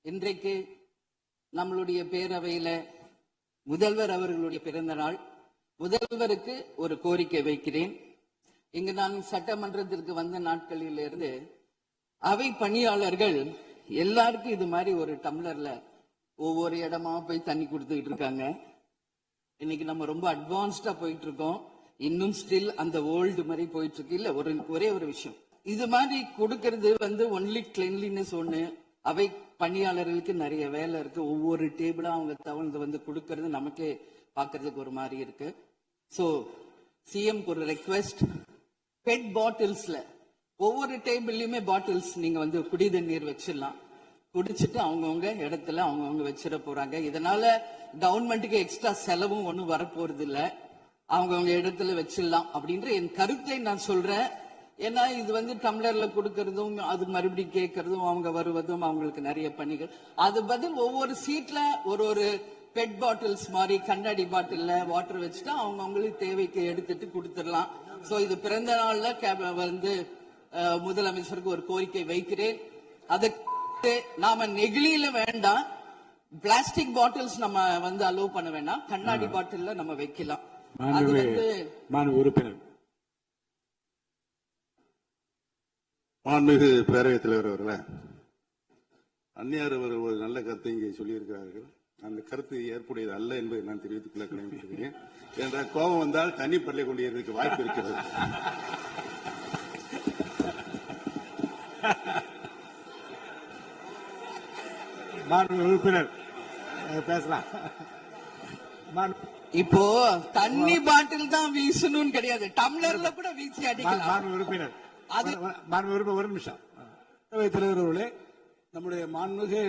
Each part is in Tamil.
இன்றைக்கு நம்மளுடைய பேரவையில முதல்வர் அவர்களுடைய பிறந்த நாள். முதல்வருக்கு ஒரு கோரிக்கை வைக்கிறேன். இங்கு நான் சட்டமன்றத்திற்கு வந்த நாட்களில் இருந்து அவை பணியாளர்கள் எல்லாருக்கும் இது மாதிரி ஒரு டம்ளர்ல ஒவ்வொரு இடமா போய் தண்ணி கொடுத்துக்கிட்டு இருக்காங்க. இன்னைக்கு நம்ம ரொம்ப அட்வான்ஸ்டா போயிட்டு இருக்கோம். இன்னும் ஸ்டில் அந்த ஓல்டு மாதிரி போயிட்டு இருக்கு. இல்ல ஒரே ஒரு விஷயம், இது மாதிரி கொடுக்கறது ஒன்லி கிளென்லினஸ் ஒண்ணு. அவை பணியாளர்களுக்கு நிறைய வேலை இருக்கு. ஒவ்வொரு டேபிளா அவங்க தவழ்ந்து கொடுக்கறது நமக்கே பாக்குறதுக்கு ஒரு மாதிரி இருக்கு. சோ சிஎம் ஒரு ரெக்வெஸ்ட், பெட் பாட்டில்ஸ்ல ஒவ்வொரு டேபிள்லயுமே பாட்டில்ஸ் நீங்க குடி தண்ணீர் வச்சிடலாம். குடிச்சிட்டு அவங்கவுங்க இடத்துல அவங்கவுங்க வச்சிட போறாங்க. இதனால கவர்மெண்ட்டுக்கு எக்ஸ்ட்ரா செலவும் ஒன்னும் வரப்போறது இல்ல. அவங்கவுங்க இடத்துல வச்சிடலாம் அப்படின்ற என் கருத்தை நான் சொல்றேன். ஏன்னா இது டம்ளர்ல கொடுக்கறதும் அது மறுபடியும் கேட்கறதும் அவங்க வருவதும் அவங்களுக்கு நிறைய பணிகள். அது பதில் ஒவ்வொரு சீட்ல ஒரு பெட் பாட்டில்ஸ் மாதிரி கண்ணாடி பாட்டில்ல வாட்டர் வச்சுட்டு அவங்களுக்கு தேவைக்கு எடுத்துட்டு கொடுத்துடலாம். சோ இது பிறந்த நாள்ல முதலமைச்சருக்கு ஒரு கோரிக்கை வைக்கிறேன். அதுக்கு நாம நெகிழியில வேண்டாம், பிளாஸ்டிக் பாட்டில்ஸ் நம்ம அலோவ் பண்ண வேண்டாம், கண்ணாடி பாட்டில்ல நம்ம வைக்கலாம். உறுப்பினர் மாண்புமிகு பேரவைத் தலைவர் அவர்களே, அந்நியார் அவர் ஒரு நல்ல கருத்தை இங்கே சொல்லியிருக்கிறார்கள். அந்த கருத்து ஏற்புடையது அல்ல என்பதை நான் தெரிவித்துக் கொள்ள கடமைப்பட்டிருக்கிறேன். என்ற கோபம் வந்தால் தண்ணி பள்ளி கொண்டிருக்க வாய்ப்பு இருக்கிறது. உறுப்பினர் பேசலாம். இப்போ தண்ணி பாட்டில் தான் வீசணும் கிடையாது, டம்ளர்ல கூட வீசி அடிக்கலாம். உறுப்பினர் ஒரு நிமிஷம். தலைவர் அவர்களே, நம்முடைய மாண்புமிகு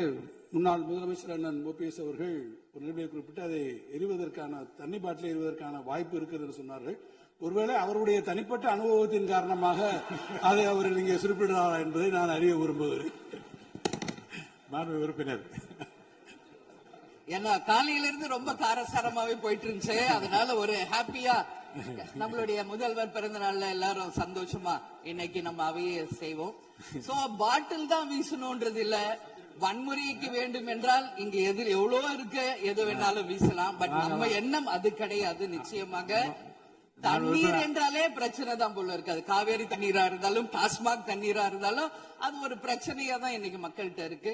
முன்னாள் முதலமைச்சர் அண்ணன் ஓபிஎஸ் அவர்கள் ஒரு நிலையை குறிப்பிட்டு அதை எரிவதற்கான தண்ணி பாட்டிலை எரிவதற்கான வாய்ப்பு இருக்கிறது என்று சொன்னார்கள். ஒருவேளை அவருடைய தனிப்பட்ட அனுபவத்தின் காரணமாக அதை அவர் இங்கே குறிப்பிடுறாரா என்பதை நான் அறிய விரும்புகிறேன். மாண்புமிகு உறுப்பினர், ஏன்னா காலையில இருந்து ரொம்ப காரசாரமாவே போயிட்டு இருந்துச்சு. அதனால ஒரு ஹாப்பியா நம்மளுடைய முதல்வர் பிறந்த நாள்ல எல்லாரும் சந்தோஷமா இன்னைக்கு நம்ம அவையை செய்வோம். சோ பாட்டில் தான் வீசணும்ன்றது இல்ல. வன்முறைக்கு வேண்டும் என்றால் இங்க எவ்வளவோ இருக்கு, எது வேணாலும் வீசலாம். பட் நம்ம எண்ணம் அது கிடையாது. நிச்சயமாக தண்ணீர் என்றாலே பிரச்சனை தான் போல இருக்கு. அது காவேரி தண்ணீரா இருந்தாலும் டாஸ்மாக் தண்ணீரா இருந்தாலும் அது ஒரு பிரச்சனையா தான் இன்னைக்கு மக்கள்கிட்ட இருக்கு.